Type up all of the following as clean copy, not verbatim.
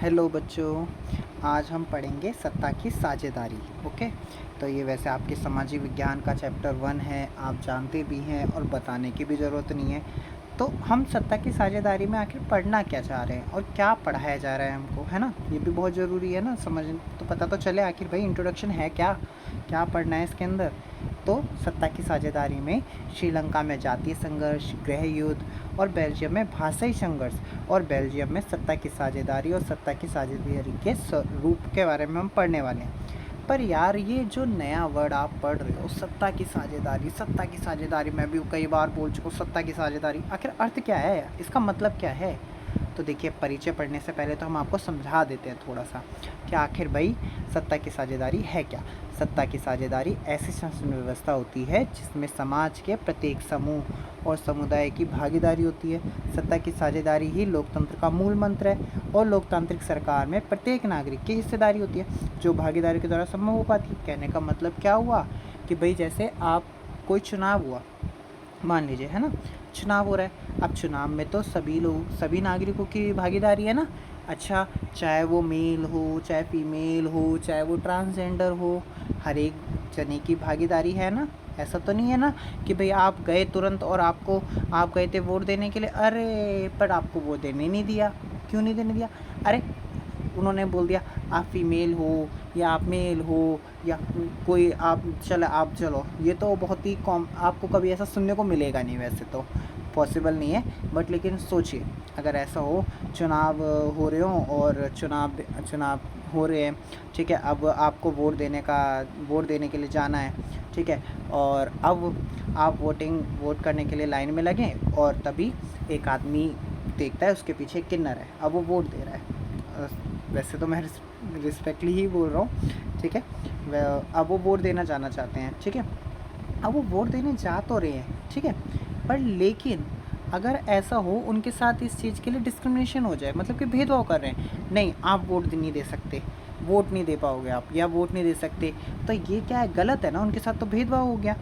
Hello बच्चों, आज हम पढ़ेंगे सत्ता की साझेदारी। ओके, तो ये वैसे आपके सामाजिक विज्ञान का चैप्टर 1 है, आप जानते भी हैं और बताने की भी ज़रूरत नहीं है। तो हम सत्ता की साझेदारी में आखिर पढ़ना क्या चाह रहे हैं और क्या पढ़ाया जा रहा है हमको, है ना? ये भी बहुत ज़रूरी है ना, समझ तो पता तो चले आखिर भाई इंट्रोडक्शन है क्या, क्या पढ़ना है इसके अंदर। तो सत्ता की साझेदारी में श्रीलंका में जातीय संघर्ष, गृह युद्ध और बेल्जियम में भाषाई संघर्ष और बेल्जियम में सत्ता की साझेदारी और सत्ता की साझेदारी के स्वरूप के बारे में हम पढ़ने वाले हैं। पर यार ये जो नया वर्ड आप पढ़ रहे हो, सत्ता की साझेदारी मैं भी कई बार बोल चुका हूँ। सत्ता की साझेदारी आखिर अर्थ क्या है, इसका मतलब क्या है? तो देखिए, परिचय पढ़ने से पहले तो हम आपको समझा देते हैं थोड़ा सा कि आखिर भाई सत्ता की साझेदारी है क्या। सत्ता की साझेदारी ऐसी शासन व्यवस्था होती है जिसमें समाज के प्रत्येक समूह और समुदाय की भागीदारी होती है। सत्ता की साझेदारी ही लोकतंत्र का मूल मंत्र है और लोकतांत्रिक सरकार में प्रत्येक नागरिक की हिस्सेदारी होती है जो भागीदारी के द्वारा संभव हो पाती है। कहने का मतलब क्या हुआ कि भाई जैसे आप कोई चुनाव हुआ, मान लीजिए, है ना, चुनाव हो रहा है। अब चुनाव में तो सभी नागरिकों की भागीदारी है ना। अच्छा, चाहे वो मेल हो, चाहे फीमेल हो, चाहे वो ट्रांसजेंडर हो, हर एक जने की भागीदारी है ना। ऐसा तो नहीं है ना कि भाई आप गए तुरंत और आप गए थे वोट देने के लिए, अरे पर आपको वोट देने नहीं दिया। क्यों नहीं देने दिया? अरे उन्होंने बोल दिया आप फीमेल हो या आप मेल हो या कोई आप चलो। ये तो बहुत ही कॉम, आपको कभी ऐसा सुनने को मिलेगा नहीं, वैसे तो पॉसिबल नहीं है। बट लेकिन सोचिए, अगर ऐसा हो, चुनाव हो रहे हो और चुनाव हो रहे हैं, ठीक है। अब आपको वोट देने के लिए जाना है, ठीक है। और अब आप वोट करने के लिए लाइन में लगे और तभी एक आदमी देखता है उसके पीछे किन्नर है, अब वो वोट दे रहा है। वैसे तो मैं रिस्पेक्टली ही बोल रहा हूँ, ठीक है। अब वो वोट देना जाना चाहते हैं, ठीक है। अब वो वोट देने जा तो रहे हैं, ठीक है, पर लेकिन अगर ऐसा हो उनके साथ इस चीज़ के लिए डिस्क्रिमिनेशन हो जाए, मतलब कि भेदभाव कर रहे हैं, नहीं आप वोट नहीं दे सकते, वोट नहीं दे पाओगे आप, या वोट नहीं दे सकते, तो ये क्या है, गलत है ना, उनके साथ तो भेदभाव हो गया।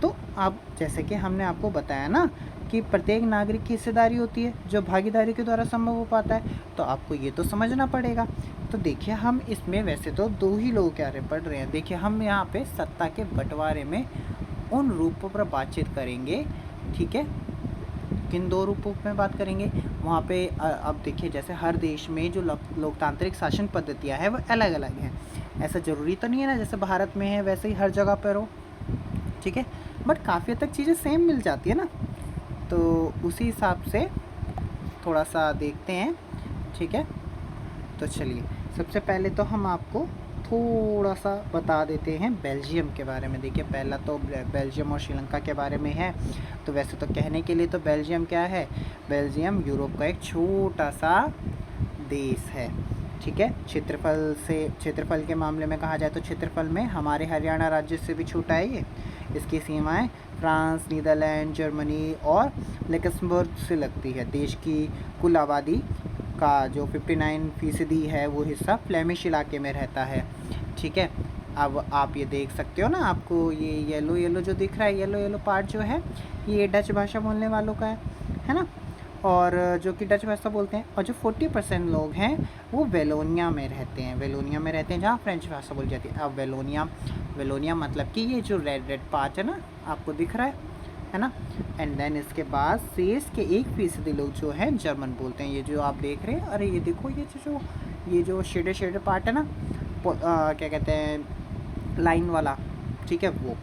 तो अब जैसे कि हमने आपको बताया ना कि प्रत्येक नागरिक की हिस्सेदारी होती है जो भागीदारी के द्वारा संभव हो पाता है, तो आपको ये तो समझना पड़ेगा। तो देखिए, हम इसमें वैसे तो दो ही लोग क्या पढ़ रहे हैं। देखिए, हम यहाँ पे सत्ता के बंटवारे में उन रूपों पर बातचीत करेंगे, ठीक है। किन दो रूपों में बात करेंगे वहाँ पे? अब देखिए, जैसे हर देश में जो लोकतांत्रिक शासन पद्धतियाँ हैं वो अलग अलग हैं। ऐसा ज़रूरी तो नहीं है ना जैसे भारत में है वैसे ही हर जगह पर हो, ठीक है। बट काफ़ी हद तक चीज़ें सेम मिल जाती है ना, तो उसी हिसाब से थोड़ा सा देखते हैं, ठीक है। तो चलिए, सबसे पहले तो हम आपको थोड़ा सा बता देते हैं बेल्जियम के बारे में। देखिए, पहला तो बेल्जियम और श्रीलंका के बारे में है। तो वैसे तो कहने के लिए तो बेल्जियम क्या है, बेल्जियम यूरोप का एक छोटा सा देश है, ठीक है। क्षेत्रफल के मामले में कहा जाए तो क्षेत्रफल में हमारे हरियाणा राज्य से भी छोटा है ये। इसकी सीमाएं फ्रांस, नीदरलैंड, जर्मनी और लक्समबर्ग से लगती है। देश की कुल आबादी का जो 59% है वो हिस्सा फ्लेमिश इलाके में रहता है, ठीक है। अब आप ये देख सकते हो ना, आपको ये येलो येलो जो दिख रहा है, येलो येलो पार्ट जो है, ये डच भाषा बोलने वालों का है ना, और जो कि डच भाषा बोलते हैं। और जो 40% लोग हैं वो वेलोनिया में रहते हैं, जहाँ फ्रेंच भाषा बोली जाती है। अब वेलोनिया मतलब कि ये जो रेड रेड पार्ट है ना, आपको दिख रहा है ना। एंड देन इसके बाद शेष के 1% लोग जो हैं जर्मन बोलते हैं। ये जो आप देख रहे हैं, अरे ये देखो, ये जो शेडेड पार्ट है ना, क्या कहते हैं, लाइन वाला, ठीक है, वो,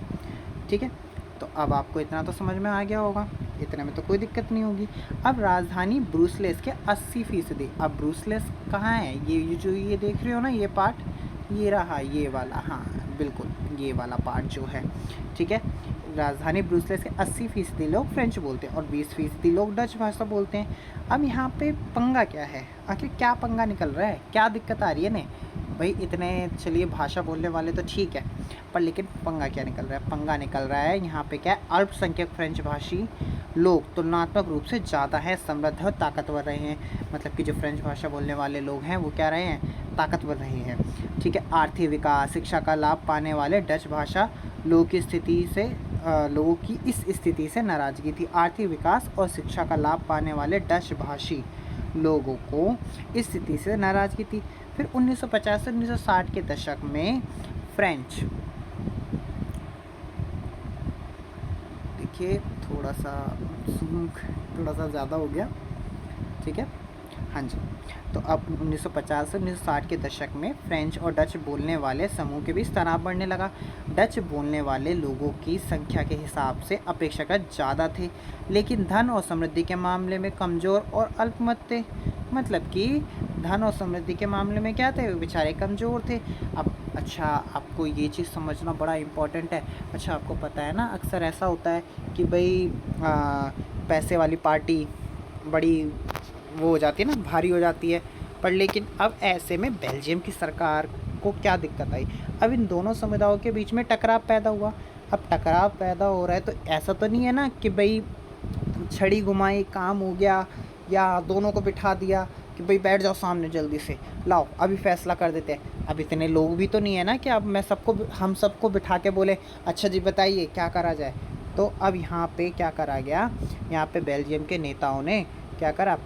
ठीक है। तो अब आपको इतना तो समझ में आ गया होगा, इतने में तो कोई दिक्कत नहीं होगी। अब राजधानी ब्रुसेल्स के 80%। अब ब्रुसेल्स कहाँ है? ये जो ये देख रहे हो ना, ये पार्ट, ये रहा, ये वाला, हाँ बिल्कुल, ये वाला पार्ट जो है, ठीक है। राजधानी ब्रुसेल्स के 80% लोग फ्रेंच बोलते हैं और 20% लोग डच भाषा बोलते हैं। अब यहाँ पे पंगा क्या है, आखिर क्या पंगा निकल रहा है, क्या दिक्कत आ रही है ने भाई? इतने चलिए भाषा बोलने वाले तो ठीक है, पर लेकिन पंगा क्या निकल रहा है? पंगा निकल रहा है यहाँ पे क्या है, अल्पसंख्यक फ्रेंच भाषी लोग तुलनात्मक रूप से ज़्यादा है समृद्ध और ताकतवर रहे हैं। मतलब कि जो फ्रेंच भाषा बोलने वाले लोग हैं वो क्या रहे हैं, ताकतवर रहे हैं, ठीक है। आर्थिक विकास, शिक्षा का लाभ पाने वाले डच भाषा लोगों की इस स्थिति से नाराज़गी थी। आर्थिक विकास और शिक्षा का लाभ पाने वाले डच भाषी लोगों को इस स्थिति से नाराज़गी थी। फिर 1950 से 1960 के दशक में फ्रेंच, देखिए थोड़ा सा ज़्यादा हो गया, ठीक है, हाँ जी। तो अब 1950 से 1960 के दशक में फ्रेंच और डच बोलने वाले समूह के बीच तनाव बढ़ने लगा। डच बोलने वाले लोगों की संख्या के हिसाब से अपेक्षाकृत ज़्यादा थे, लेकिन धन और समृद्धि के मामले में कमज़ोर और अल्पमत थे। मतलब कि धन और समृद्धि के मामले में क्या थे, बेचारे कमज़ोर थे। अब अच्छा, आपको ये चीज़ समझना बड़ा इम्पॉर्टेंट है। अच्छा, आपको पता है ना, अक्सर ऐसा होता है कि भाई पैसे वाली पार्टी बड़ी वो हो जाती है ना, भारी हो जाती है। पर लेकिन अब ऐसे में बेल्जियम की सरकार को क्या दिक्कत आई, अब इन दोनों समुदायों के बीच में टकराव पैदा हुआ। अब टकराव पैदा हो रहा है तो ऐसा तो नहीं है ना कि भाई छड़ी घुमाई काम हो गया, या दोनों को बिठा दिया कि भाई बैठ जाओ सामने जल्दी से, लाओ अभी फैसला कर देते हैं। अब इतने लोग भी तो नहीं है ना कि अब हम सबको बिठा के बोले अच्छा जी बताइए क्या करा जाए। तो अब यहाँ पे क्या करा गया, यहाँ पे बेल्जियम के नेताओं ने क्या करा,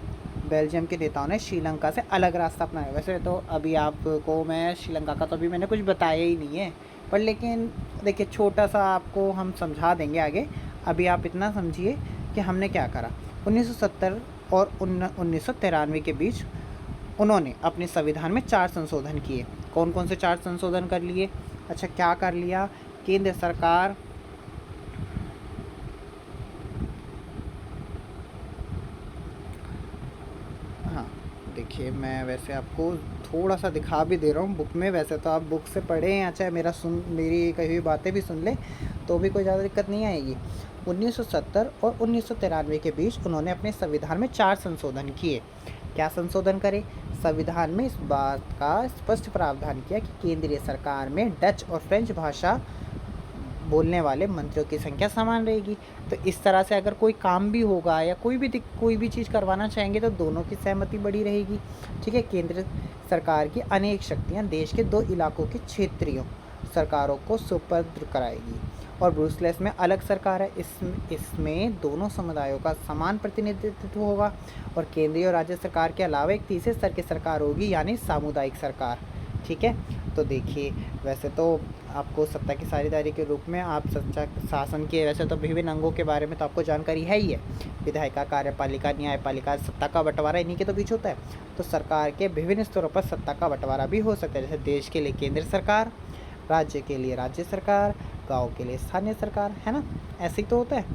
बेल्जियम के नेताओं ने श्रीलंका से अलग रास्ता अपनाया। वैसे तो अभी आपको मैं श्रीलंका का तो अभी मैंने कुछ बताया ही नहीं है, पर लेकिन देखिए छोटा सा आपको हम समझा देंगे आगे। अभी आप इतना समझिए कि हमने क्या करा। 1970 और 1993 के बीच उन्होंने अपने संविधान में 4 संशोधन किए। कौन कौन से 4 संशोधन कर लिए? अच्छा, क्या कर लिया, केंद्र सरकार देखिए, मैं वैसे आपको थोड़ा सा दिखा भी दे रहा हूँ बुक में। वैसे तो आप बुक से पढ़ें या चाहे मेरी कही हुई बातें भी सुन लें तो भी कोई ज़्यादा दिक्कत नहीं आएगी। 1970 और 1993 के बीच उन्होंने अपने संविधान में 4 संशोधन किए। क्या संशोधन करे? संविधान में इस बात का स्पष्ट प्रावधान किया कि केंद्रीय सरकार में डच और फ्रेंच भाषा बोलने वाले मंत्रियों की संख्या समान रहेगी। तो इस तरह से अगर कोई काम भी होगा या कोई भी चीज़ करवाना चाहेंगे तो दोनों की सहमति बड़ी रहेगी। ठीक है, केंद्र सरकार की अनेक शक्तियां देश के 2 इलाकों की क्षेत्रीय सरकारों को सुपुर्द कराएगी और ब्रुसेल्स में अलग सरकार है। इसमें दोनों समुदायों का समान प्रतिनिधित्व होगा और केंद्रीय और राज्य सरकार के अलावा एक तीसरे स्तर की सरकार होगी, यानी सामुदायिक सरकार। ठीक है, तो देखिए वैसे तो आपको सत्ता की साझेदारी के रूप में आप सच्चा शासन के वैसे तो विभिन्न अंगों के बारे में तो आपको जानकारी है ही है। विधायिका, कार्यपालिका, न्यायपालिका, सत्ता का बंटवारा इन्हीं के तो बीच होता है। तो सरकार के विभिन्न स्तरों पर सत्ता का बंटवारा भी हो सकता है, जैसे देश के लिए केंद्र सरकार, राज्य के लिए राज्य सरकार, गाँव के लिए स्थानीय सरकार, है ना, ऐसे ही तो होता है।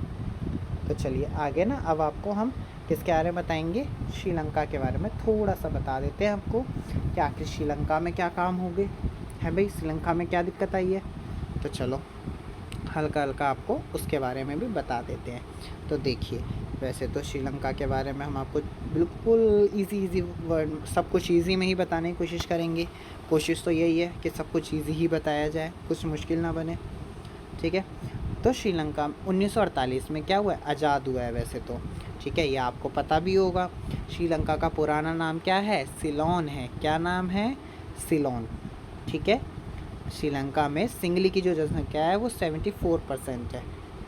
तो चलिए आगे ना, अब आपको हम किसके बारे में बताएंगे, श्रीलंका के बारे में थोड़ा सा बता देते हैं आपको कि आखिर श्रीलंका में क्या काम हो गए है, भाई श्रीलंका में क्या दिक्कत आई है। तो चलो हल्का हल्का आपको उसके बारे में भी बता देते हैं। तो देखिए, वैसे तो श्रीलंका के बारे में हम आपको बिल्कुल इजी वर्ड, सब कुछ इजी में ही बताने की कोशिश करेंगे। कोशिश तो यही है कि सब कुछ इजी ही बताया जाए, कुछ मुश्किल ना बने। ठीक है, तो श्रीलंका 1948 में क्या हुआ है, आज़ाद हुआ है वैसे तो। ठीक है, ये आपको पता भी होगा। श्रीलंका का पुराना नाम क्या है, सिलोन है। क्या नाम है, सिलोन। ठीक है, श्रीलंका में सिंगली की जो जनसंख्या है वो 74% है।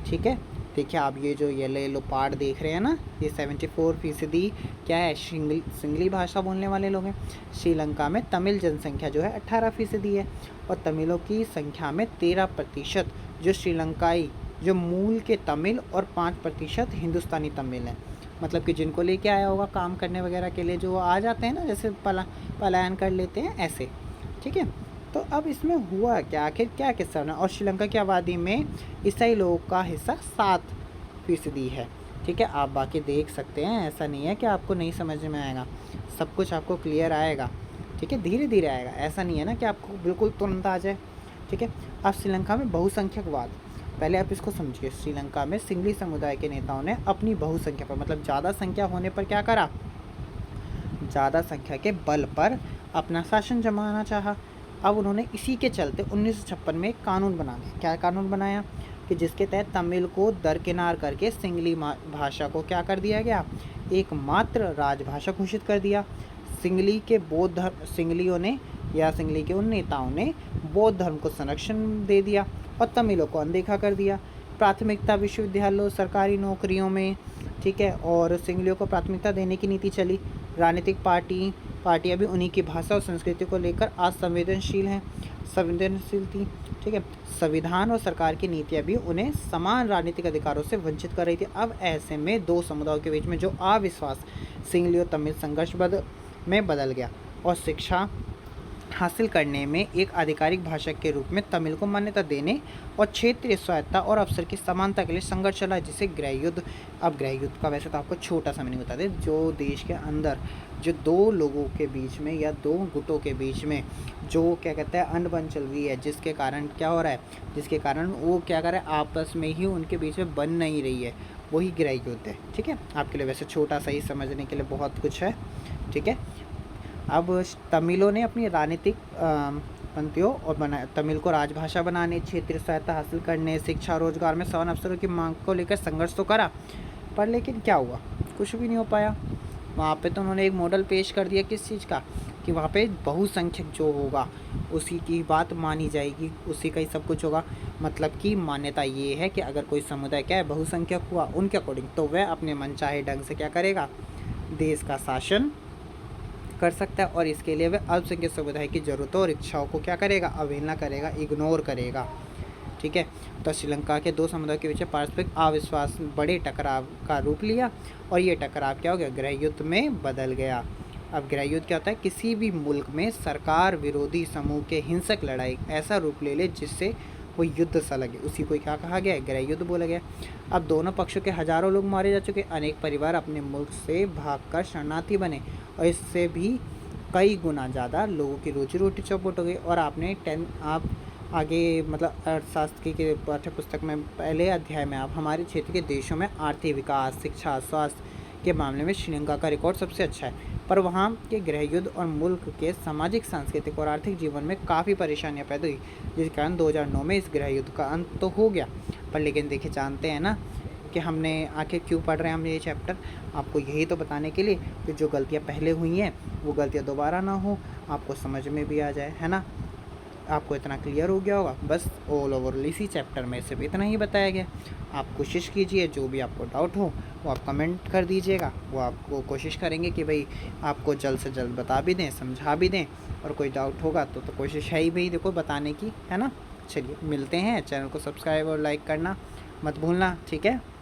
ठीक है, देखिए आप ये जो येलो पार्ट देख रहे हैं ना, ये 74% क्या है, सिंगली भाषा बोलने वाले लोग हैं। श्रीलंका में तमिल जनसंख्या जो है 18% है और तमिलों की संख्या में 13% जो श्रीलंकाई जो मूल के तमिल और 5% हिंदुस्तानी तमिल हैं। मतलब कि जिनको लेके आया होगा काम करने वगैरह के लिए, जो आ जाते हैं ना, जैसे पलायन कर लेते हैं ऐसे। ठीक है, तो अब इसमें हुआ क्या, आखिर क्या किस्सा ना। और श्रीलंका की आबादी में ईसाई लोगों का हिस्सा 7% है। ठीक है, आप बाकी देख सकते हैं, ऐसा नहीं है कि आपको नहीं समझ में आएगा, सब कुछ आपको क्लियर आएगा। ठीक है, धीरे धीरे आएगा, ऐसा नहीं है ना कि आपको बिल्कुल तुरंत आ जाए। ठीक है, अब श्रीलंका में बहुसंख्यकवाद, पहले आप इसको समझिए। श्रीलंका में सिंगली समुदाय के नेताओं ने अपनी बहुसंख्या पर, मतलब ज़्यादा संख्या होने पर क्या करा, ज़्यादा संख्या के बल पर अपना शासन जमाना चाहा। अब उन्होंने इसी के चलते 1956 में एक कानून बना दिया। क्या कानून बनाया कि जिसके तहत तमिल को दरकिनार करके सिंगली भाषा को क्या कर दिया गया, एकमात्र राजभाषा घोषित कर दिया। सिंगली के बौद्ध धर्म, सिंगलियों ने या सिंगली के उन नेताओं ने बौद्ध धर्म को संरक्षण दे दिया और तमिलों को अनदेखा कर दिया। प्राथमिकता विश्वविद्यालयों, सरकारी नौकरियों में, ठीक है, और सिंगलियों को प्राथमिकता देने की नीति चली। राजनीतिक पार्टियाँ भी उन्हीं की भाषा और संस्कृति को लेकर आज संवेदनशील थी। ठीक है, संविधान और सरकार की नीतियाँ भी उन्हें समान राजनीतिक अधिकारों से वंचित कर रही थी। अब ऐसे में दो समुदायों के बीच में जो अविश्वास सिंहली और तमिल संघर्ष में बदल गया और शिक्षा हासिल करने में एक आधिकारिक भाषा के रूप में तमिल को मान्यता देने और क्षेत्रीय स्वायत्तता और अवसर की समानता के लिए संघर्ष चला, जिसे गृहयुद्ध। अब गृहयुद्ध का वैसे तो आपको छोटा सा मीनिंग बता दें, जो देश के अंदर जो दो लोगों के बीच में या दो गुटों के बीच में जो क्या कहते हैं अनबन चल रही है, जिसके कारण क्या हो रहा है, जिसके कारण वो क्या कर रहे हैं आपस में ही उनके बीच में बन नहीं रही है, वही गृहयुद्ध है। ठीक है, आपके लिए वैसे छोटा सा ही समझने के लिए बहुत कुछ है। ठीक है, अब तमिलों ने अपनी राजनीतिक पंक्तियों और तमिल को राजभाषा बनाने, क्षेत्रीय सहायता हासिल करने, शिक्षा रोजगार में समान अवसरों की मांग को लेकर संघर्ष तो करा, पर लेकिन क्या हुआ, कुछ भी नहीं हो पाया। वहाँ पे तो उन्होंने एक मॉडल पेश कर दिया किस चीज़ का, कि वहाँ पे बहुसंख्यक जो होगा उसी की बात मानी जाएगी, उसी का ही सब कुछ होगा। मतलब कि मान्यता ये है कि अगर कोई समुदाय क्या है बहुसंख्यक हुआ उनके अकॉर्डिंग, तो वह अपने मनचाहे ढंग से क्या करेगा, देश का शासन कर सकता है, और इसके लिए वह अल्पसंख्यक समुदाय की ज़रूरतों और इच्छाओं को क्या करेगा, अवहेलना करेगा, इग्नोर करेगा। ठीक है, तो श्रीलंका के दो समुदायों के बीच पारस्परिक अविश्वास बड़े टकराव का रूप लिया और ये टकराव क्या हो गया, गृहयुद्ध में बदल गया। अब गृहयुद्ध क्या होता है, किसी भी मुल्क में सरकार विरोधी समूह के हिंसक लड़ाई ऐसा रूप ले ले जिससे वो युद्ध सा लगे, उसी को क्या कहा गया, गृहयुद्ध बोला गया। अब दोनों पक्षों के हजारों लोग मारे जा चुके, अनेक परिवार अपने मुल्क से भागकर शरणार्थी बने और इससे भी कई गुना ज़्यादा लोगों की रोजी रोटी चौपट हो गई। और आप आगे मतलब अर्थशास्त्र के पाठ्य पुस्तक में पहले अध्याय में आप हमारे क्षेत्र के देशों में आर्थिक विकास, शिक्षा, स्वास्थ्य के मामले में श्रीलंका का रिकॉर्ड सबसे अच्छा है, पर वहाँ के गृहयुद्ध और मुल्क के सामाजिक, सांस्कृतिक और आर्थिक जीवन में काफ़ी परेशानियाँ पैदा हुई, जिस कारण 2009 में इस गृहयुद्ध का अंत तो हो गया। पर लेकिन देखिए, जानते हैं ना कि हमने आखिर क्यों पढ़ रहे हैं हम ये चैप्टर, आपको यही तो बताने के लिए कि जो गलतियाँ पहले हुई हैं वो गलतियाँ दोबारा ना हो, आपको समझ में भी आ जाए, है ना। आपको इतना क्लियर हो गया होगा। बस ऑल ओवर इसी चैप्टर में सिर्फ इतना ही बताया गया। आप कोशिश कीजिए, जो भी आपको डाउट हो वो आप कमेंट कर दीजिएगा, वो आपको कोशिश करेंगे कि भाई आपको जल्द से जल्द बता भी दें, समझा भी दें, और कोई डाउट होगा तो कोशिश है ही भाई देखो बताने की, है ना। चलिए मिलते हैं, चैनल को सब्सक्राइब और लाइक करना मत भूलना, ठीक है।